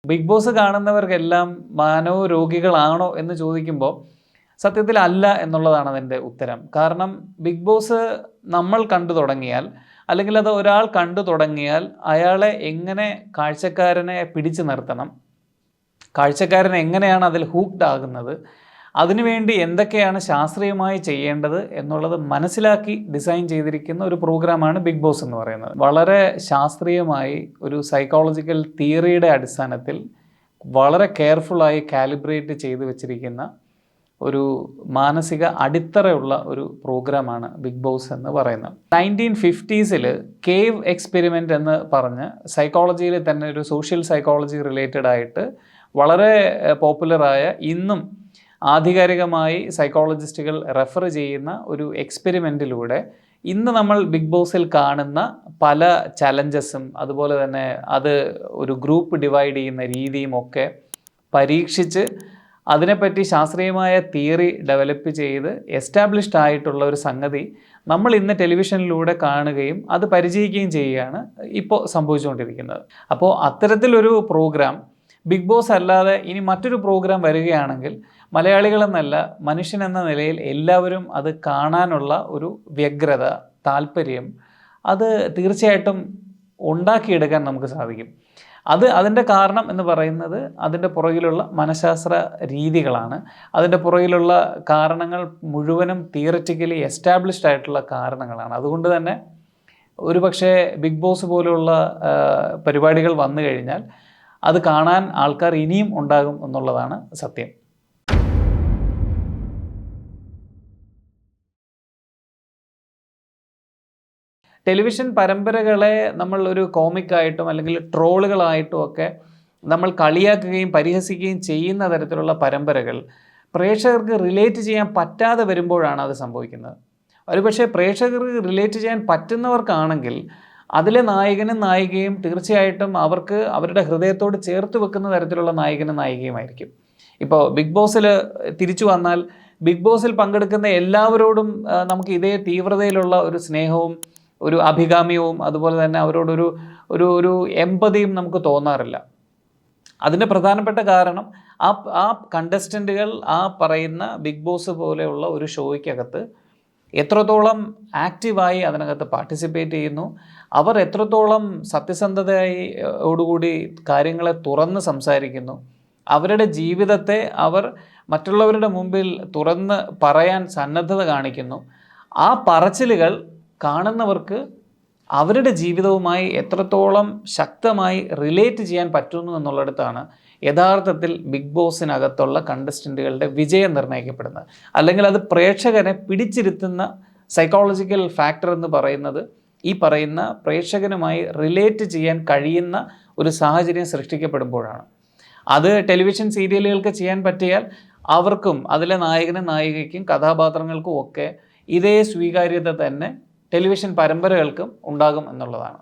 Big boss കാണുന്നവർക്കെല്ലാം മനോരോഗികളാണോ എന്ന് ചോദിക്കുമ്പോൾ സത്യത്തിൽ അല്ല എന്നുള്ളതാണ് അതിൻ്റെ ഉത്തരം. കാരണം ബിഗ് ബോസ് നമ്മൾ കണ്ടു തുടങ്ങിയാൽ, അല്ലെങ്കിൽ അത് ഒരാൾ കണ്ടു തുടങ്ങിയാൽ അയാളെ എങ്ങനെ കാഴ്ചക്കാരനെ പിടിച്ചു നിർത്തണം, കാഴ്ചക്കാരൻ എങ്ങനെയാണ് അതിൽ ഹൂക്ക്ഡ് ആകുന്നത്, അതിനുവേണ്ടി എന്തൊക്കെയാണ് ശാസ്ത്രീയമായി ചെയ്യേണ്ടത് എന്നുള്ളത് മനസ്സിലാക്കി ഡിസൈൻ ചെയ്തിരിക്കുന്ന ഒരു പ്രോഗ്രാമാണ് ബിഗ് ബോസ് എന്ന് പറയുന്നത്. വളരെ ശാസ്ത്രീയമായി ഒരു സൈക്കോളജിക്കൽ തിയറിയുടെ അടിസ്ഥാനത്തിൽ വളരെ കെയർഫുള്ളായി കാലിബ്രേറ്റ് ചെയ്ത് വെച്ചിരിക്കുന്ന ഒരു മാനസിക അടിത്തറയുള്ള ഒരു പ്രോഗ്രാമാണ് ബിഗ് ബോസ് എന്ന് പറയുന്നത്. 1950s കേവ് എക്സ്പെരിമെൻ്റ് എന്ന് പറഞ്ഞ് സൈക്കോളജിയിൽ തന്നെ ഒരു സോഷ്യൽ സൈക്കോളജി റിലേറ്റഡ് ആയിട്ട് വളരെ പോപ്പുലറായ, ഇന്നും ആധികാരികമായി സൈക്കോളജിസ്റ്റുകൾ റെഫർ ചെയ്യുന്ന ഒരു എക്സ്പെരിമെൻറ്റിലൂടെ ഇന്ന് നമ്മൾ ബിഗ് ബോസിൽ കാണുന്ന പല ചലഞ്ചസും അതുപോലെ തന്നെ അത് ഒരു ഗ്രൂപ്പ് ഡിവൈഡ് ചെയ്യുന്ന രീതിയും ഒക്കെ പരീക്ഷിച്ച് അതിനെപ്പറ്റി ശാസ്ത്രീയമായ തിയറി ഡെവലപ്പ് ചെയ്ത് എസ്റ്റാബ്ലിഷ്ഡ് ആയിട്ടുള്ള ഒരു സംഗതി നമ്മൾ ഇന്ന് ടെലിവിഷനിലൂടെ കാണുകയും അത് പരിചയിക്കുകയും ചെയ്യുകയാണ് ഇപ്പോൾ സംഭവിച്ചുകൊണ്ടിരിക്കുന്നത്. അപ്പോൾ അത്തരത്തിലൊരു പ്രോഗ്രാം ബിഗ് ബോസ് അല്ലാതെ ഇനി മറ്റൊരു പ്രോഗ്രാം വരികയാണെങ്കിൽ മലയാളികളെന്നല്ല, മനുഷ്യനെന്ന നിലയിൽ എല്ലാവരും അത് കാണാനുള്ള ഒരു വ്യഗ്രത, താല്പര്യം അത് തീർച്ചയായിട്ടും ഉണ്ടാക്കിയെടുക്കാൻ നമുക്ക് സാധിക്കും. അതിൻ്റെ കാരണം എന്ന് പറയുന്നത് അതിൻ്റെ പുറകിലുള്ള മനഃശാസ്ത്ര രീതികളാണ്. അതിൻ്റെ പുറകിലുള്ള കാരണങ്ങൾ മുഴുവനും തിയററ്റിക്കലി എസ്റ്റാബ്ലിഷ്ഡ് ആയിട്ടുള്ള കാരണങ്ങളാണ്. അതുകൊണ്ട് തന്നെ ഒരു പക്ഷേ ബിഗ് ബോസ് പോലുള്ള പരിപാടികൾ വന്നു കഴിഞ്ഞാൽ അത് കാണാൻ ആൾക്കാർ ഇനിയും ഉണ്ടാകും എന്നുള്ളതാണ് സത്യം. ടെലിവിഷൻ പരമ്പരകളെ നമ്മൾ ഒരു കോമിക്കായിട്ടും അല്ലെങ്കിൽ ട്രോളുകളായിട്ടും ഒക്കെ നമ്മൾ കളിയാക്കുകയും പരിഹസിക്കുകയും ചെയ്യുന്ന തരത്തിലുള്ള പരമ്പരകൾ പ്രേക്ഷകർക്ക് റിലേറ്റ് ചെയ്യാൻ പറ്റാതെ വരുമ്പോഴാണ് അത് സംഭവിക്കുന്നത്. ഒരുപക്ഷെ പ്രേക്ഷകർക്ക് റിലേറ്റ് ചെയ്യാൻ പറ്റുന്നവർക്കാണെങ്കിൽ അതിലെ നായകനും നായികയും തീർച്ചയായിട്ടും അവർക്ക് അവരുടെ ഹൃദയത്തോട് ചേർത്ത് വെക്കുന്ന തരത്തിലുള്ള നായകനും നായികയുമായിരിക്കും. ഇപ്പോൾ ബിഗ് ബോസിൽ തിരിച്ചു വന്നാൽ ബിഗ് ബോസിൽ പങ്കെടുക്കുന്ന എല്ലാവരോടും നമുക്ക് ഇതേ തീവ്രതയിലുള്ള ഒരു സ്നേഹവും ഒരു അഭികാമ്യവും അതുപോലെ തന്നെ അവരോടൊരു ഒരു ഒരു എമ്പതിയും നമുക്ക് തോന്നാറില്ല. അതിൻ്റെ പ്രധാനപ്പെട്ട കാരണം ആ കണ്ടസ്റ്റൻറ്റുകൾ ആ പറയുന്ന ബിഗ് ബോസ് പോലെയുള്ള ഒരു ഷോയ്ക്കകത്ത് എത്രത്തോളം ആക്റ്റീവായി അതിനകത്ത് പാർട്ടിസിപ്പേറ്റ് ചെയ്യുന്നു, അവർ എത്രത്തോളം സത്യസന്ധതയോടുകൂടി കാര്യങ്ങളെ തുറന്ന് സംസാരിക്കുന്നു, അവരുടെ ജീവിതത്തെ അവർ മറ്റുള്ളവരുടെ മുമ്പിൽ തുറന്ന് പറയാൻ സന്നദ്ധത കാണിക്കുന്നു. ആ പറച്ചിലുകൾ കാണുന്നവർക്ക് അവരുടെ ജീവിതവുമായി എത്രത്തോളം ശക്തമായി റിലേറ്റ് ചെയ്യാൻ പറ്റുന്നു എന്നുള്ളിടത്താണ് യഥാർത്ഥത്തിൽ ബിഗ് ബോസിനകത്തുള്ള കണ്ടസ്റ്റൻറ്റുകളുടെ വിജയം നിർണ്ണയിക്കപ്പെടുന്നത്. അല്ലെങ്കിൽ അത് പ്രേക്ഷകനെ പിടിച്ചിരുത്തുന്ന സൈക്കോളജിക്കൽ ഫാക്ടർ എന്ന് പറയുന്നത് ഈ പറയുന്ന പ്രേക്ഷകനുമായി റിലേറ്റ് ചെയ്യാൻ കഴിയുന്ന ഒരു സാഹചര്യം സൃഷ്ടിക്കപ്പെടുമ്പോഴാണ്. അത് ടെലിവിഷൻ സീരിയലുകൾക്ക് ചെയ്യാൻ പറ്റിയാൽ അവർക്കും അതിലെ നായകനും നായികയ്ക്കും കഥാപാത്രങ്ങൾക്കും ഒക്കെ ഇതേ സ്വീകാര്യത തന്നെ ടെലിവിഷൻ പരമ്പരകൾക്കും ഉണ്ടാകും എന്നുള്ളതാണ്.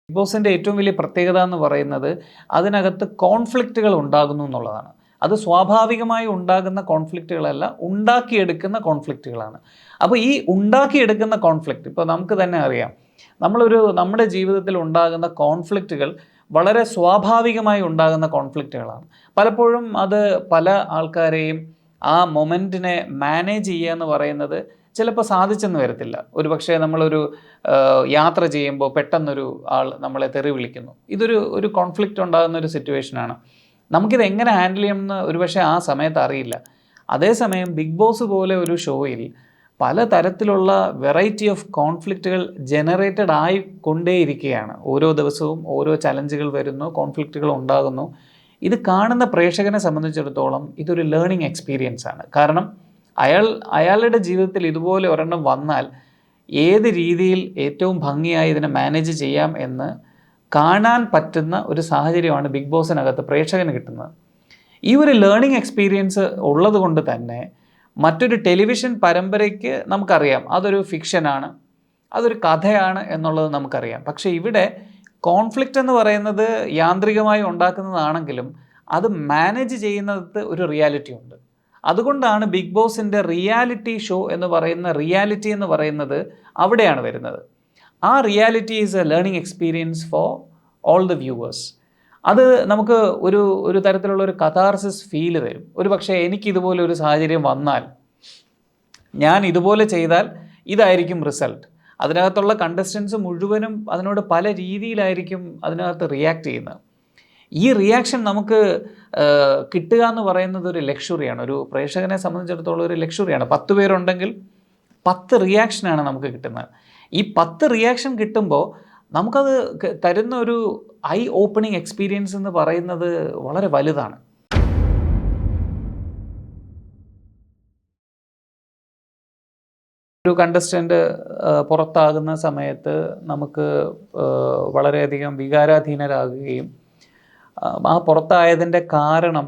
ബിഗ് ബോസിൻ്റെ ഏറ്റവും വലിയ പ്രത്യേകത എന്ന് പറയുന്നത് അതിനകത്ത് കോൺഫ്ലിക്റ്റുകൾ ഉണ്ടാകുന്നു എന്നുള്ളതാണ്. അത് സ്വാഭാവികമായി ഉണ്ടാകുന്ന കോൺഫ്ലിക്റ്റുകളല്ല, ഉണ്ടാക്കിയെടുക്കുന്ന കോൺഫ്ലിക്റ്റുകളാണ്. അപ്പോൾ ഈ ഉണ്ടാക്കിയെടുക്കുന്ന കോൺഫ്ലിക്റ്റ് ഇപ്പോൾ നമുക്ക് തന്നെ അറിയാം, നമ്മുടെ ജീവിതത്തിൽ ഉണ്ടാകുന്ന കോൺഫ്ലിക്റ്റുകൾ വളരെ സ്വാഭാവികമായി ഉണ്ടാകുന്ന കോൺഫ്ലിക്റ്റുകളാണ്. പലപ്പോഴും അത് പല ആൾക്കാരെയും ആ മൊമെൻറ്റിനെ മാനേജ് ചെയ്യുക എന്ന് പറയുന്നത് ചിലപ്പോൾ സാധിച്ചെന്ന് വരത്തില്ല. ഒരുപക്ഷെ നമ്മളൊരു യാത്ര ചെയ്യുമ്പോൾ പെട്ടെന്നൊരു ആൾ നമ്മളെ തെറി വിളിക്കുന്നു, ഇതൊരു കോൺഫ്ലിക്റ്റ് ഉണ്ടാകുന്ന ഒരു സിറ്റുവേഷനാണ്. നമുക്കിത് എങ്ങനെ ഹാൻഡിൽ ചെയ്യുമെന്ന് ഒരുപക്ഷെ ആ സമയത്ത് അറിയില്ല. അതേസമയം ബിഗ് ബോസ് പോലെ ഒരു ഷോയിൽ പല തരത്തിലുള്ള വെറൈറ്റി ഓഫ് കോൺഫ്ലിക്റ്റുകൾ ജനറേറ്റഡ് ആയിക്കൊണ്ടേയിരിക്കുകയാണ്. ഓരോ ദിവസവും ഓരോ ചലഞ്ചുകൾ വരുന്നു, കോൺഫ്ലിക്റ്റുകൾ ഉണ്ടാകുന്നു. ഇത് കാണുന്ന പ്രേക്ഷകനെ സംബന്ധിച്ചിടത്തോളം ഇതൊരു ലേണിംഗ് എക്സ്പീരിയൻസ് ആണ്. കാരണം അയാളുടെ ജീവിതത്തിൽ ഇതുപോലെ ഒരെണ്ണം വന്നാൽ ഏത് രീതിയിൽ ഏറ്റവും ഭംഗിയായി ഇതിനെ മാനേജ് ചെയ്യാം എന്ന് കാണാൻ പറ്റുന്ന ഒരു സാഹചര്യമാണ് ബിഗ് ബോസിനകത്ത് പ്രേക്ഷകന് കിട്ടുന്നത്. ഈ ഒരു ലേണിംഗ് എക്സ്പീരിയൻസ് ഉള്ളത് കൊണ്ട് തന്നെ മറ്റൊരു ടെലിവിഷൻ പരമ്പരയ്ക്ക് നമുക്കറിയാം അതൊരു ഫിക്ഷനാണ്, അതൊരു കഥയാണ് എന്നുള്ളത് നമുക്കറിയാം. പക്ഷേ ഇവിടെ കോൺഫ്ലിക്റ്റ് എന്ന് പറയുന്നത് യാന്ത്രികമായി ഉണ്ടാക്കുന്നതാണെങ്കിലും അത് മാനേജ് ചെയ്യുന്നത് ഒരു റിയാലിറ്റി ഉണ്ട്. അതുകൊണ്ടാണ് ബിഗ് ബോസിൻ്റെ റിയാലിറ്റി ഷോ എന്ന് പറയുന്ന റിയാലിറ്റി എന്ന് പറയുന്നത് അവിടെയാണ് വരുന്നത്. ആ reality is A learning experience for all the viewers. അത് നമുക്ക് ഒരു തരത്തിലുള്ള ഒരു കഥാർസിസ് ഫീല് തരും. ഒരു പക്ഷേ എനിക്കിതുപോലെ ഒരു സാഹചര്യം വന്നാൽ, ഞാൻ ഇതുപോലെ ചെയ്താൽ ഇതായിരിക്കും റിസൾട്ട്. അതിനകത്തുള്ള കണ്ടസ്റ്റൻസ് മുഴുവനും അതിനോട് പല രീതിയിലായിരിക്കും അതിനകത്ത് റിയാക്ട് ചെയ്യുന്നത്. ഈ റിയാക്ഷൻ നമുക്ക് കിട്ടുക എന്ന് പറയുന്നത് ഒരു ലക്ഷറിയാണ്. ഒരു പ്രേക്ഷകനെ സംബന്ധിച്ചിടത്തോളം ഒരു ലക്ഷറിയാണ്. 10 പേരുണ്ടെങ്കിൽ 10 റിയാക്ഷനാണ് നമുക്ക് കിട്ടുന്നത്. ഈ 10 റിയാക്ഷൻ കിട്ടുമ്പോൾ നമുക്കത് തരുന്ന ഒരു ഐ ഓപ്പണിംഗ് എക്സ്പീരിയൻസ് എന്ന് പറയുന്നത് വളരെ വലുതാണ്. ഒരു കണ്ടസ്റ്റൻ്റ് പുറത്താകുന്ന സമയത്ത് നമുക്ക് വളരെയധികം വികാരാധീനരാകുകയും ആ പുറത്തായതിൻ്റെ കാരണം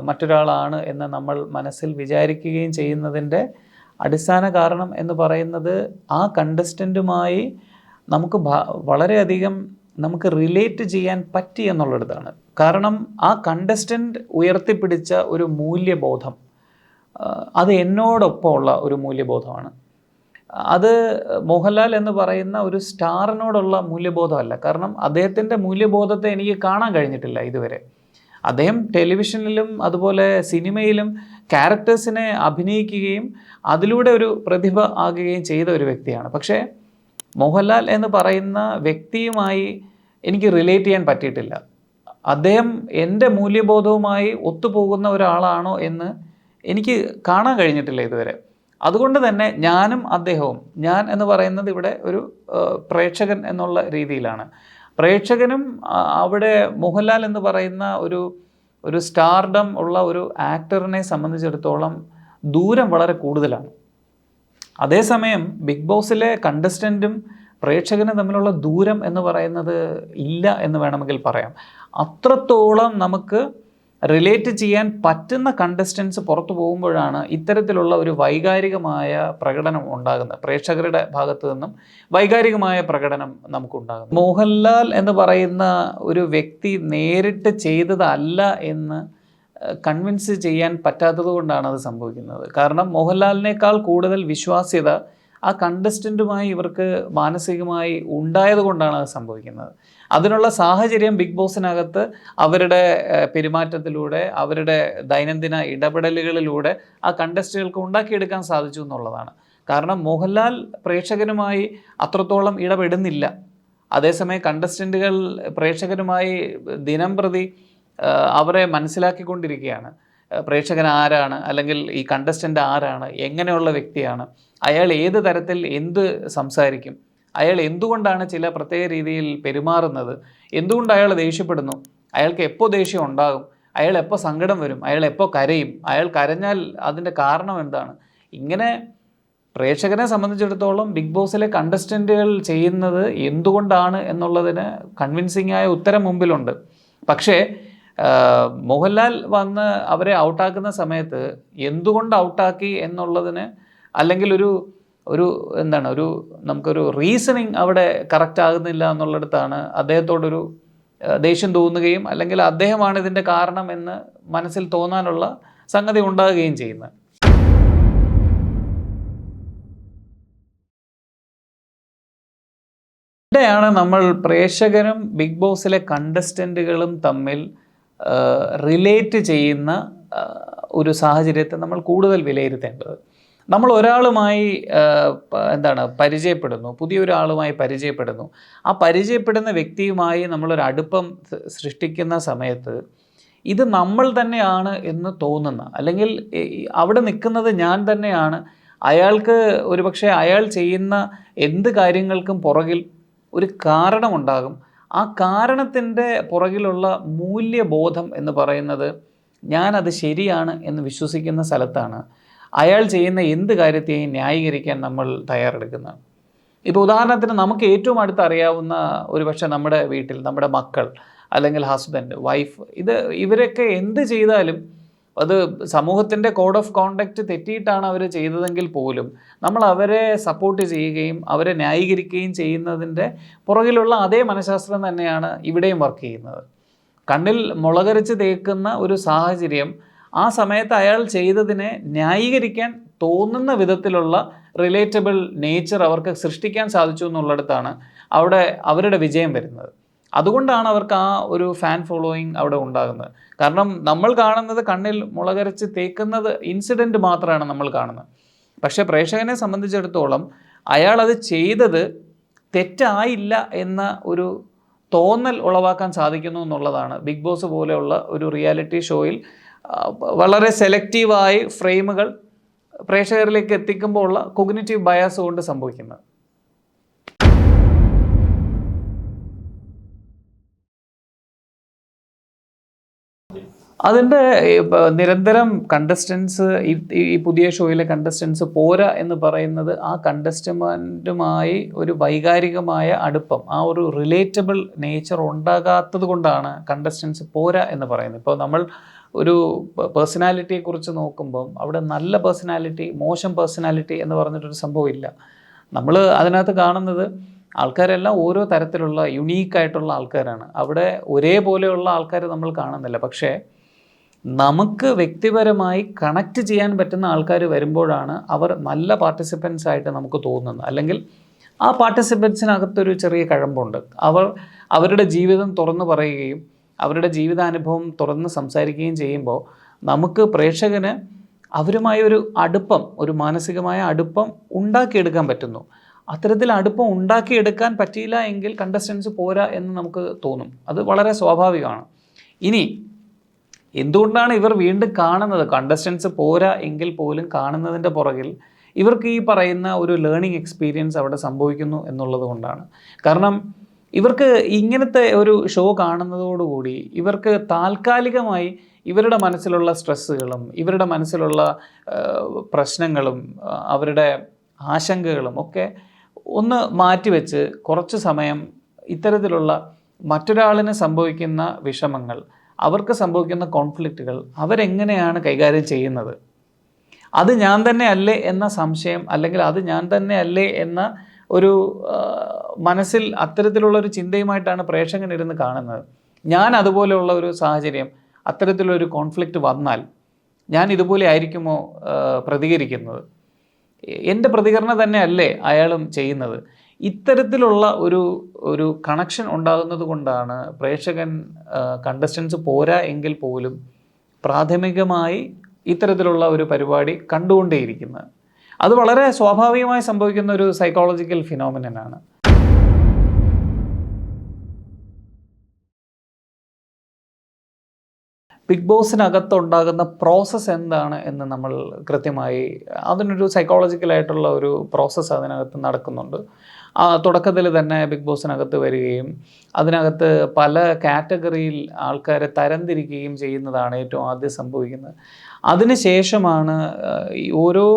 മറ്റൊരാളാണ് എന്ന് നമ്മൾ മനസ്സിൽ വിചാരിക്കുകയും ചെയ്യുന്നതിൻ്റെ അടിസ്ഥാന കാരണം എന്ന് പറയുന്നത് ആ കണ്ടസ്റ്റൻറ്റുമായി നമുക്ക് വളരെയധികം നമുക്ക് റിലേറ്റ് ചെയ്യാൻ പറ്റി എന്നുള്ളിടത്താണ്. കാരണം ആ കണ്ടസ്റ്റൻ്റ് ഉയർത്തിപ്പിടിച്ച ഒരു മൂല്യബോധം, അത് എന്നോടൊപ്പമുള്ള ഒരു മൂല്യബോധമാണ്. അത് മോഹൻലാൽ എന്ന് പറയുന്ന ഒരു സ്റ്റാറിനോടുള്ള മൂല്യബോധമല്ല. കാരണം അദ്ദേഹത്തിൻ്റെ മൂല്യബോധത്തെ എനിക്ക് കാണാൻ കഴിഞ്ഞിട്ടില്ല ഇതുവരെ. അദ്ദേഹം ടെലിവിഷനിലും അതുപോലെ സിനിമയിലും ക്യാരക്ടേഴ്സിനെ അഭിനയിക്കുകയും അതിലൂടെ ഒരു പ്രതിഭ ആകുകയും ചെയ്ത ഒരു വ്യക്തിയാണ്. പക്ഷേ മോഹൻലാൽ എന്ന് പറയുന്ന വ്യക്തിയുമായി എനിക്ക് റിലേറ്റ് ചെയ്യാൻ പറ്റിയിട്ടില്ല. അദ്ദേഹം എൻ്റെ മൂല്യബോധവുമായി ഒത്തുപോകുന്ന ഒരാളാണോ എന്ന് എനിക്ക് കാണാൻ കഴിഞ്ഞിട്ടില്ല ഇതുവരെ. അതുകൊണ്ട് തന്നെ ഞാനും അദ്ദേഹവും, ഞാൻ എന്ന് പറയുന്നത് ഇവിടെ ഒരു പ്രേക്ഷകൻ എന്നുള്ള രീതിയിലാണ്. പ്രേക്ഷകനും അവിടെ മോഹൻലാൽ എന്ന് പറയുന്ന ഒരു സ്റ്റാർഡം ഉള്ള ഒരു ആക്ടറിനെ സംബന്ധിച്ചിടത്തോളം ദൂരം വളരെ കൂടുതലാണ്. അതേസമയം ബിഗ് ബോസിലെ കണ്ടസ്റ്റൻറ്റും പ്രേക്ഷകനും തമ്മിലുള്ള ദൂരം എന്ന് പറയുന്നത് ഇല്ല എന്ന് വേണമെങ്കിൽ പറയാം. അത്രത്തോളം നമുക്ക് റിലേറ്റ് ചെയ്യാൻ പറ്റുന്ന കണ്ടസ്റ്റൻസ് പുറത്തു പോകുമ്പോഴാണ് ഇത്തരത്തിലുള്ള ഒരു വൈകാരികമായ പ്രകടനം ഉണ്ടാകുന്നത്. പ്രേക്ഷകരുടെ ഭാഗത്തു നിന്നും വൈകാരികമായ പ്രകടനം നമുക്കുണ്ടാകുന്നത്. മോഹൻലാൽ എന്ന് പറയുന്ന ഒരു വ്യക്തി നേരിട്ട് ചെയ്തതല്ല എന്ന് കൺവിൻസ് ചെയ്യാൻ പറ്റാത്തത് കൊണ്ടാണ് അത് സംഭവിക്കുന്നത്. കാരണം മോഹൻലാലിനേക്കാൾ കൂടുതൽ വിശ്വാസ്യത ആ കണ്ടസ്റ്റൻറ്റുമായി ഇവർക്ക് മാനസികമായി ഉണ്ടായത് കൊണ്ടാണ് അത് സംഭവിക്കുന്നത്. അതിനുള്ള സാഹചര്യം ബിഗ് ബോസിനകത്ത് അവരുടെ പെരുമാറ്റത്തിലൂടെ, അവരുടെ ദൈനംദിന ഇടപെടലുകളിലൂടെ ആ കണ്ടസ്റ്റന്റുകൾക്ക് ഉണ്ടാക്കിയെടുക്കാൻ സാധിച്ചു എന്നുള്ളതാണ്. കാരണം മോഹൻലാൽ പ്രേക്ഷകനുമായി അത്രത്തോളം ഇടപെടുന്നില്ല. അതേസമയം കണ്ടസ്റ്റൻറ്റുകൾ പ്രേക്ഷകരുമായി ദിനം പ്രതി അവരെ മനസ്സിലാക്കിക്കൊണ്ടിരിക്കുകയാണ്. പ്രേക്ഷകൻ ആരാണ്, അല്ലെങ്കിൽ ഈ കണ്ടസ്റ്റൻ്റ് ആരാണ്, എങ്ങനെയുള്ള വ്യക്തിയാണ്, അയാൾ ഏത് തരത്തിൽ എന്ത് സംസാരിക്കും, അയാൾ എന്തുകൊണ്ടാണ് ചില പ്രത്യേക രീതിയിൽ പെരുമാറുന്നത്, എന്തുകൊണ്ട് അയാൾ ദേഷ്യപ്പെടുന്നു, അയാൾക്ക് എപ്പോൾ ദേഷ്യം ഉണ്ടാകും, അയാൾ എപ്പോൾ സങ്കടം വരും, അയാൾ എപ്പോൾ കരയും, അയാൾ കരഞ്ഞാൽ അതിൻ്റെ കാരണം എന്താണ്. ഇങ്ങനെ പ്രേക്ഷകനെ സംബന്ധിച്ചിടത്തോളം ബിഗ് ബോസിലെ കണ്ടസ്റ്റൻറ്റുകൾ ചെയ്യുന്നത് എന്തുകൊണ്ടാണ് എന്നുള്ളതിന് കൺവിൻസിംഗ് ആയ ഉത്തരം മുമ്പിലുണ്ട്. പക്ഷേ മോഹൻലാൽ വന്ന് അവരെ ഔട്ടാക്കുന്ന സമയത്ത് എന്തുകൊണ്ട് ഔട്ടാക്കി എന്നുള്ളതിന്, അല്ലെങ്കിൽ നമുക്കൊരു റീസണിങ് അവിടെ കറക്റ്റ് ആകുന്നില്ല എന്നുള്ളിടത്താണ് അദ്ദേഹത്തോടൊരു ദേഷ്യം തോന്നുകയും അല്ലെങ്കിൽ അദ്ദേഹമാണ് ഇതിൻ്റെ കാരണം എന്ന് മനസ്സിൽ തോന്നാനുള്ള സംഗതി ഉണ്ടാകുകയും ചെയ്യുന്നത്. ഇവിടെയാണ് നമ്മൾ പ്രേക്ഷകരും ബിഗ് ബോസിലെ കണ്ടസ്റ്റൻറ്റുകളും തമ്മിൽ റിലേറ്റ് ചെയ്യുന്ന ഒരു സാഹചര്യത്തെ നമ്മൾ കൂടുതൽ വിലയിരുത്തേണ്ടത്. നമ്മൾ ഒരാളുമായി പരിചയപ്പെടുന്നു, പുതിയൊരാളുമായി പരിചയപ്പെടുന്നു. ആ പരിചയപ്പെടുന്ന വ്യക്തിയുമായി നമ്മളൊരു അടുപ്പം സൃഷ്ടിക്കുന്ന സമയത്ത് ഇത് നമ്മൾ തന്നെയാണ് എന്ന് തോന്നുന്ന, അല്ലെങ്കിൽ അവിടെ നിൽക്കുന്നത് ഞാൻ തന്നെയാണ്, അയാൾക്ക് ഒരുപക്ഷെ അയാൾ ചെയ്യുന്ന എന്ത് കാര്യങ്ങൾക്കും പുറകിൽ ഒരു കാരണമുണ്ടാകും. ആ കാരണത്തിൻ്റെ പുറകിലുള്ള മൂല്യബോധം എന്ന് പറയുന്നത് ഞാനത് ശരിയാണ് എന്ന് വിശ്വസിക്കുന്ന സ്ഥലത്താണ് അയാൾ ചെയ്യുന്ന എന്ത് കാര്യത്തെയും ന്യായീകരിക്കാൻ നമ്മൾ തയ്യാറെടുക്കുന്നത്. ഇപ്പോൾ ഉദാഹരണത്തിന് നമുക്ക് ഏറ്റവും അടുത്ത് അറിയാവുന്ന ഒരുപക്ഷെ നമ്മുടെ വീട്ടിൽ നമ്മുടെ മക്കൾ, അല്ലെങ്കിൽ ഹസ്ബൻഡ്, വൈഫ്, ഇവരൊക്കെ എന്ത് ചെയ്താലും അത് സമൂഹത്തിൻ്റെ കോഡ് ഓഫ് കോണ്ടക്റ്റ് തെറ്റിയിട്ടാണ് അവർ ചെയ്തതെങ്കിൽ പോലും നമ്മൾ അവരെ സപ്പോർട്ട് ചെയ്യുകയും അവരെ ന്യായീകരിക്കുകയും ചെയ്യുന്നതിൻ്റെ പുറകിലുള്ള അതേ മനഃശാസ്ത്രം തന്നെയാണ് ഇവിടെയും വർക്ക് ചെയ്യുന്നത്. കണ്ണിൽ മുളകരച്ച് തേക്കുന്ന ഒരു സാഹചര്യം, ആ സമയത്ത് അയാൾ ചെയ്തതിനെ ന്യായീകരിക്കാൻ തോന്നുന്ന വിധത്തിലുള്ള റിലേറ്റബിൾ നേച്ചർ അവർക്ക് സൃഷ്ടിക്കാൻ സാധിച്ചു എന്നുള്ളിടത്താണ് അവിടെ അവരുടെ വിജയം വരുന്നത്. അതുകൊണ്ടാണ് അവർക്ക് ആ ഒരു ഫാൻ ഫോളോയിങ് അവിടെ ഉണ്ടാകുന്നത്. കാരണം നമ്മൾ കാണുന്നത് കണ്ണിൽ മുളകരച്ച് തേക്കുന്നത് ഇൻസിഡൻറ്റ് മാത്രമാണ് നമ്മൾ കാണുന്നത്. പക്ഷേ പ്രേക്ഷകനെ സംബന്ധിച്ചിടത്തോളം അയാൾ അത് ചെയ്തത് തെറ്റായില്ല എന്ന ഒരു തോന്നൽ ഉളവാക്കാൻ സാധിക്കുന്നു എന്നുള്ളതാണ് ബിഗ് ബോസ് പോലെയുള്ള ഒരു റിയാലിറ്റി ഷോയിൽ വളരെ സെലക്റ്റീവായി ഫ്രെയിമുകൾ പ്രേക്ഷകരിലേക്ക് എത്തിക്കുമ്പോൾ ഉള്ള കോഗ്നിറ്റീവ് ബയാസ് കൊണ്ട് സംഭവിക്കുന്നത്. അതിൻ്റെ നിരന്തരം കണ്ടസ്റ്റൻസ് ഈ പുതിയ ഷോയിലെ കണ്ടസ്റ്റൻസ് പോരാ എന്ന് പറയുന്നത് ആ കണ്ടസ്റ്റൻറ്റുമായി ഒരു വൈകാരികമായ അടുപ്പം, ആ ഒരു റിലേറ്റബിൾ നേച്ചർ ഉണ്ടാകാത്തത് കൊണ്ടാണ് കണ്ടസ്റ്റൻസ് പോരാ എന്ന് പറയുന്നത്. ഇപ്പോൾ നമ്മൾ ഒരു പേഴ്സണാലിറ്റിയെക്കുറിച്ച് നോക്കുമ്പം അവിടെ നല്ല പേഴ്സണാലിറ്റി, മോശം പേഴ്സണാലിറ്റി എന്ന് പറഞ്ഞിട്ടൊരു സംഭവം ഇല്ല. നമ്മൾ അതിനകത്ത് കാണുന്നത് ആൾക്കാരെല്ലാം ഓരോ തരത്തിലുള്ള യുണീക്കായിട്ടുള്ള ആൾക്കാരാണ്. അവിടെ ഒരേപോലെയുള്ള ആൾക്കാർ നമ്മൾ കാണുന്നില്ല. പക്ഷേ നമുക്ക് വ്യക്തിപരമായി കണക്റ്റ് ചെയ്യാൻ പറ്റുന്ന ആൾക്കാർ വരുമ്പോഴാണ് അവർ നല്ല പാർട്ടിസിപ്പൻസ് ആയിട്ട് നമുക്ക് തോന്നുന്നത്. അല്ലെങ്കിൽ ആ പാർട്ടിസിപ്പൻസിനകത്തൊരു ചെറിയ കഴമ്പുണ്ട്. അവരുടെ ജീവിതം തുറന്നു പറയുകയും അവരുടെ ജീവിതാനുഭവം തുറന്ന് സംസാരിക്കുകയും ചെയ്യുമ്പോൾ നമുക്ക് പ്രേക്ഷകന് അവരുമായി ഒരു അടുപ്പം, ഒരു മാനസികമായ അടുപ്പം ഉണ്ടാക്കിയെടുക്കാൻ പറ്റുന്നു. അത്തരത്തിൽ അടുപ്പം ഉണ്ടാക്കിയെടുക്കാൻ പറ്റിയില്ല എങ്കിൽ കണ്ടസ്റ്റൻസ് പോരാ എന്ന് നമുക്ക് തോന്നും. അത് വളരെ സ്വാഭാവികമാണ്. ഇനി എന്തുകൊണ്ടാണ് ഇവർ വീണ്ടും കാണുന്നത്? കണ്ടസ്റ്റൻസ് പോരാ എങ്കിൽ പോലും കാണുന്നതിൻ്റെ പുറകിൽ ഇവർക്ക് ഈ പറയുന്ന ഒരു ലേണിംഗ് എക്സ്പീരിയൻസ് അവിടെ സംഭവിക്കുന്നു എന്നുള്ളത് കൊണ്ടാണ്. കാരണം ഇവർക്ക് ഇങ്ങനത്തെ ഒരു ഷോ കാണുന്നതോടുകൂടി ഇവർക്ക് താൽക്കാലികമായി ഇവരുടെ മനസ്സിലുള്ള സ്ട്രെസ്സുകളും ഇവരുടെ മനസ്സിലുള്ള പ്രശ്നങ്ങളും അവരുടെ ആശങ്കകളും ഒക്കെ ഒന്ന് മാറ്റിവെച്ച് കുറച്ച് സമയം ഇത്തരത്തിലുള്ള മറ്റൊരാളിന് സംഭവിക്കുന്ന വിഷമങ്ങൾ, അവർക്ക് സംഭവിക്കുന്ന കോൺഫ്ലിക്റ്റുകൾ അവരെങ്ങനെയാണ് കൈകാര്യം ചെയ്യുന്നത്, അത് ഞാൻ തന്നെ അല്ലേ എന്ന സംശയം, അല്ലെങ്കിൽ അത് ഞാൻ തന്നെ അല്ലേ എന്ന ഒരു മനസ്സിൽ അത്തരത്തിലുള്ളൊരു ചിന്തയുമായിട്ടാണ് പ്രേക്ഷകൻ ഇരുന്ന് കാണുന്നത്. ഞാൻ അതുപോലെയുള്ള ഒരു സാഹചര്യം, അത്തരത്തിലൊരു കോൺഫ്ലിക്റ്റ് വന്നാൽ ഞാൻ ഇതുപോലെ ആയിരിക്കുമോ പ്രതികരിക്കുന്നത്, എൻ്റെ പ്രതികരണം തന്നെ അല്ലേ അയാളും ചെയ്യുന്നത്? ഇത്തരത്തിലുള്ള ഒരു കണക്ഷൻ ഉണ്ടാകുന്നത് കൊണ്ടാണ് പ്രേക്ഷകൻ കണ്ടസ്റ്റൻസ് പോരാ എങ്കിൽ പോലും പ്രാഥമികമായി ഇത്തരത്തിലുള്ള ഒരു പരിപാടി കണ്ടുകൊണ്ടേയിരിക്കുന്നത്. അത് വളരെ സ്വാഭാവികമായി സംഭവിക്കുന്ന ഒരു സൈക്കോളജിക്കൽ ഫിനോമിനനാണ്. ബിഗ് ബോസിനകത്തുണ്ടാകുന്ന പ്രോസസ്സ് എന്താണ് എന്ന് നമ്മൾ കൃത്യമായി, അതിനൊരു സൈക്കോളജിക്കലായിട്ടുള്ള ഒരു പ്രോസസ്സ് അതിനകത്ത് നടക്കുന്നുണ്ട്. തുടക്കത്തിൽ തന്നെ ബിഗ് ബോസിനകത്ത് വരികയും അതിനകത്ത് പല കാറ്റഗറിയിൽ ആൾക്കാരെ തരംതിരിക്കുകയും ചെയ്യുന്നതാണ് ഏറ്റവും ആദ്യം സംഭവിക്കുന്നത്. അതിനുശേഷമാണ് ഈ ഓരോ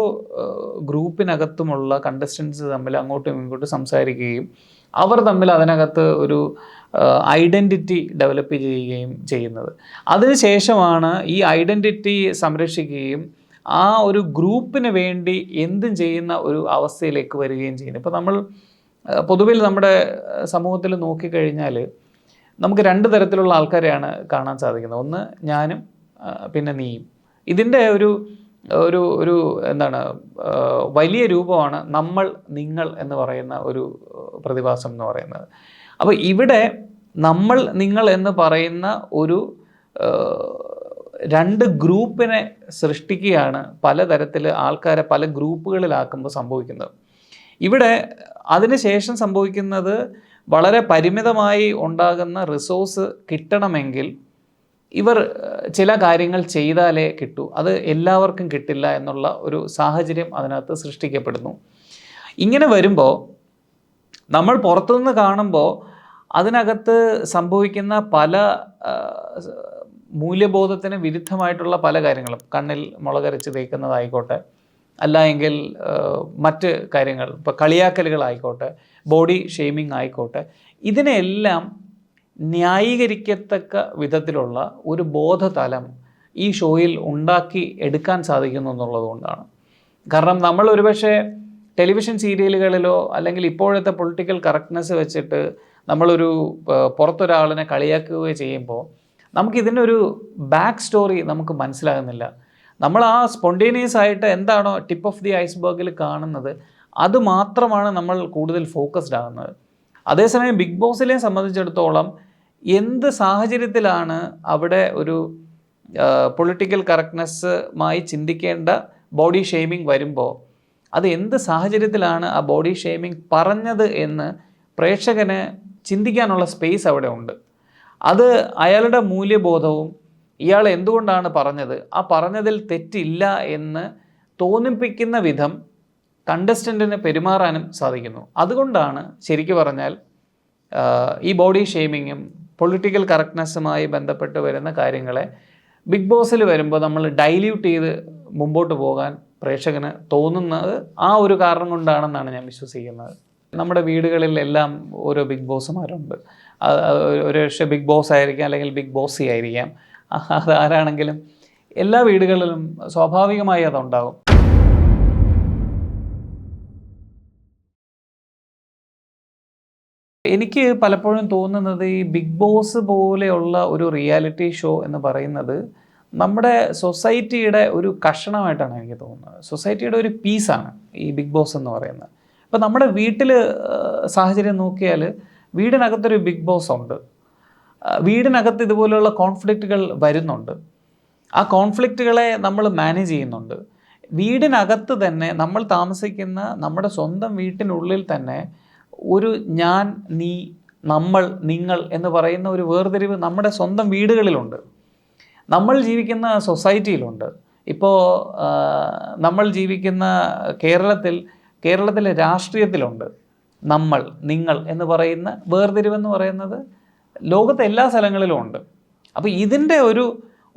ഗ്രൂപ്പിനകത്തുമുള്ള കണ്ടസ്റ്റൻസ് തമ്മിൽ അങ്ങോട്ടും ഇങ്ങോട്ടും സംസാരിക്കുകയും അവർ തമ്മിൽ അതിനകത്ത് ഒരു ഐഡൻറ്റിറ്റി ഡെവലപ്പ് ചെയ്യുകയും ചെയ്യുന്നത്. അതിനുശേഷമാണ് ഈ ഐഡൻറ്റിറ്റി സംരക്ഷിക്കുകയും ആ ഒരു ഗ്രൂപ്പിന് വേണ്ടി എന്തും ചെയ്യുന്ന ഒരു അവസ്ഥയിലേക്ക് വരികയും ചെയ്യുന്നത്. ഇപ്പോൾ നമ്മൾ പൊതുവിൽ നമ്മുടെ സമൂഹത്തിൽ നോക്കിക്കഴിഞ്ഞാൽ നമുക്ക് രണ്ട് തരത്തിലുള്ള ആൾക്കാരെയാണ് കാണാൻ സാധിക്കുന്നത്. ഒന്ന് ഞാനും പിന്നെ നീയും. ഇതിൻ്റെ ഒരു ഒരു ഒരു എന്താണ് വലിയ രൂപമാണ് നമ്മൾ നിങ്ങൾ എന്ന് പറയുന്ന ഒരു പ്രതിഭാസം എന്ന് പറയുന്നത്. അപ്പോൾ ഇവിടെ നമ്മൾ നിങ്ങൾ എന്ന് പറയുന്ന ഒരു രണ്ട് ഗ്രൂപ്പിനെ സൃഷ്ടിക്കുകയാണ് പലതരത്തിൽ ആൾക്കാരെ പല ഗ്രൂപ്പുകളിലാക്കുമ്പോൾ സംഭവിക്കുന്നത്. ഇവിടെ അതിനുശേഷം സംഭവിക്കുന്നത് വളരെ പരിമിതമായി ഉണ്ടാകുന്ന റിസോഴ്സ് കിട്ടണമെങ്കിൽ ഇവർ ചില കാര്യങ്ങൾ ചെയ്താലേ കിട്ടൂ, അത് എല്ലാവർക്കും കിട്ടില്ല എന്നുള്ള ഒരു സാഹചര്യം അതിനകത്ത് സൃഷ്ടിക്കപ്പെടുന്നു. ഇങ്ങനെ വരുമ്പോൾ നമ്മൾ പുറത്തുനിന്ന് കാണുമ്പോൾ അതിനകത്ത് സംഭവിക്കുന്ന പല മൂല്യബോധത്തിന് വിരുദ്ധമായിട്ടുള്ള പല കാര്യങ്ങളും, കണ്ണിൽ മുളകരച്ച് തേക്കുന്നതായിക്കോട്ടെ, അല്ല എങ്കിൽ മറ്റ് കാര്യങ്ങൾ, ഇപ്പോൾ കളിയാക്കലുകളായിക്കോട്ടെ, ബോഡി ഷെയ്മിങ് ആയിക്കോട്ടെ, ഇതിനെല്ലാം ന്യായീകരിക്കത്തക്ക വിധത്തിലുള്ള ഒരു ബോധതലം ഈ ഷോയിൽ ഉണ്ടാക്കി എടുക്കാൻ സാധിക്കുന്നു എന്നുള്ളത് കൊണ്ടാണ്. കാരണം നമ്മൾ ഒരുപക്ഷെ ടെലിവിഷൻ സീരിയലുകളിലോ അല്ലെങ്കിൽ ഇപ്പോഴത്തെ പൊളിറ്റിക്കൽ കറക്റ്റ്നെസ് വെച്ചിട്ട് നമ്മളൊരു പുറത്തൊരാളിനെ കളിയാക്കുകയോ ചെയ്യുമ്പോൾ നമുക്കിതിനൊരു ബാക്ക് സ്റ്റോറി നമുക്ക് മനസ്സിലാകുന്നില്ല. നമ്മൾ ആ സ്പോണ്ടേനിയസ് ആയിട്ട് എന്താണോ ടിപ്പ് ഓഫ് ദി ഐസ്ബർഗിൽ കാണുന്നത് അത് മാത്രമാണ് നമ്മൾ കൂടുതൽ ഫോക്കസ്ഡ് ആകുന്നത്. അതേസമയം ബിഗ് ബോസിനെ സംബന്ധിച്ചിടത്തോളം എന്ത് സാഹചര്യത്തിലാണ് അവിടെ ഒരു പൊളിറ്റിക്കൽ കറക്റ്റ്നെസ്സുമായി ചിന്തിക്കേണ്ട ബോഡി ഷെയ്മിങ് വരുമ്പോൾ അത് എന്ത് സാഹചര്യത്തിലാണ് ആ ബോഡി ഷെയ്മിങ് പറഞ്ഞത് എന്ന് പ്രേക്ഷകന് ചിന്തിക്കാനുള്ള സ്പേസ് അവിടെ ഉണ്ട്. അത് അയാളുടെ മൂല്യബോധവും ഇയാൾ എന്തുകൊണ്ടാണ് പറഞ്ഞത്, ആ പറഞ്ഞതിൽ തെറ്റില്ല എന്ന് തോന്നിപ്പിക്കുന്ന വിധം കണ്ടസ്റ്റൻറ്റിന് പെരുമാറാനും സാധിക്കുന്നു. അതുകൊണ്ടാണ് ശരിക്കു പറഞ്ഞാൽ ഈ ബോഡി ഷെയ്മിങ്ങും പൊളിറ്റിക്കൽ കറക്റ്റ്നെസ്സുമായി ബന്ധപ്പെട്ട് വരുന്ന കാര്യങ്ങളെ ബിഗ് ബോസിൽ വരുമ്പോൾ നമ്മൾ ഡൈല്യൂട്ട് ചെയ്ത് മുമ്പോട്ട് പോകാൻ പ്രേക്ഷകന് തോന്നുന്നത് ആ ഒരു കാരണം കൊണ്ടാണെന്നാണ് ഞാൻ വിശ്വസിക്കുന്നത്. നമ്മുടെ വീടുകളിലെല്ലാം ഓരോ ബിഗ് ബോസുമാരുണ്ട്. ഒരു പക്ഷേ ബിഗ് ബോസ് ആയിരിക്കാം, അല്ലെങ്കിൽ ബിഗ് ബോസി ആയിരിക്കാം, അതാരാണെങ്കിലും എല്ലാ വീടുകളിലും സ്വാഭാവികമായി അതുണ്ടാകും. എനിക്ക് പലപ്പോഴും തോന്നുന്നത് ഈ ബിഗ് ബോസ് പോലെയുള്ള ഒരു റിയാലിറ്റി ഷോ എന്ന് പറയുന്നത് നമ്മുടെ സൊസൈറ്റിയുടെ ഒരു കഷണമായിട്ടാണ് എനിക്ക് തോന്നുന്നത്. സൊസൈറ്റിയുടെ ഒരു പീസാണ് ഈ ബിഗ് ബോസ് എന്ന് പറയുന്നത്. ഇപ്പോൾ നമ്മുടെ വീട്ടിൽ സാഹചര്യം നോക്കിയാൽ വീടിനകത്തൊരു ബിഗ് ബോസ് ഉണ്ട്. വീടിനകത്ത് ഇതുപോലെയുള്ള കോൺഫ്ലിക്റ്റുകൾ വരുന്നുണ്ട്. ആ കോൺഫ്ലിക്റ്റുകളെ നമ്മൾ മാനേജ് ചെയ്യുന്നുണ്ട്. വീടിനകത്ത് തന്നെ നമ്മൾ താമസിക്കുന്ന നമ്മുടെ സ്വന്തം വീട്ടിനുള്ളിൽ തന്നെ ഒരു ഞാൻ, നീ, നമ്മൾ, നിങ്ങൾ എന്ന് പറയുന്ന ഒരു വേർതിരിവ് നമ്മുടെ സ്വന്തം വീടുകളിലുണ്ട്. നമ്മൾ ജീവിക്കുന്ന സൊസൈറ്റിയിലുണ്ട്. ഇപ്പോൾ നമ്മൾ ജീവിക്കുന്ന കേരളത്തിലെ രാഷ്ട്രീയത്തിലുണ്ട് നമ്മൾ, നിങ്ങൾ എന്ന് പറയുന്ന വേർതിരിവെന്ന് പറയുന്നത് ലോകത്തെ എല്ലാ സ്ഥലങ്ങളിലും ഉണ്ട്. അപ്പോൾ ഇതിൻ്റെ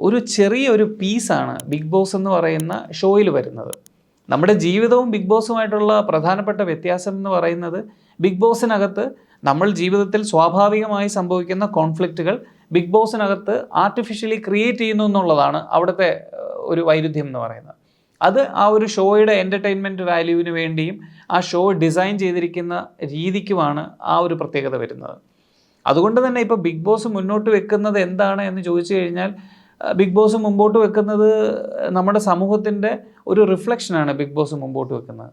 ഒരു ചെറിയൊരു പീസാണ് ബിഗ് ബോസ് എന്ന് പറയുന്ന ഷോയിൽ വരുന്നത്. നമ്മുടെ ജീവിതവും ബിഗ് ബോസുമായിട്ടുള്ള പ്രധാനപ്പെട്ട വ്യത്യാസം എന്ന് പറയുന്നത് ബിഗ് ബോസിനകത്ത് നമ്മൾ ജീവിതത്തിൽ സ്വാഭാവികമായി സംഭവിക്കുന്ന കോൺഫ്ലിക്റ്റുകൾ ബിഗ് ബോസിനകത്ത് ആർട്ടിഫിഷ്യലി ക്രിയേറ്റ് ചെയ്യുന്നു എന്നുള്ളതാണ് അവിടുത്തെ ഒരു വൈരുദ്ധ്യം എന്ന് പറയുന്നത്. അത് ആ ഒരു ഷോയുടെ എൻ്റർടൈൻമെൻറ്റ് വാല്യൂവിന് വേണ്ടിയും ആ ഷോ ഡിസൈൻ ചെയ്തിരിക്കുന്ന രീതിക്കുമാണ് ആ ഒരു പ്രത്യേകത വരുന്നത്. അതുകൊണ്ട് തന്നെ ഇപ്പോൾ ബിഗ് ബോസ് മുന്നോട്ട് വെക്കുന്നത് എന്താണ് എന്ന് ചോദിച്ചു കഴിഞ്ഞാൽ ബിഗ് ബോസ് മുമ്പോട്ട് വെക്കുന്നത് നമ്മുടെ സമൂഹത്തിൻ്റെ ഒരു റിഫ്ലക്ഷനാണ് ബിഗ് ബോസ് മുമ്പോട്ട് വെക്കുന്നത്.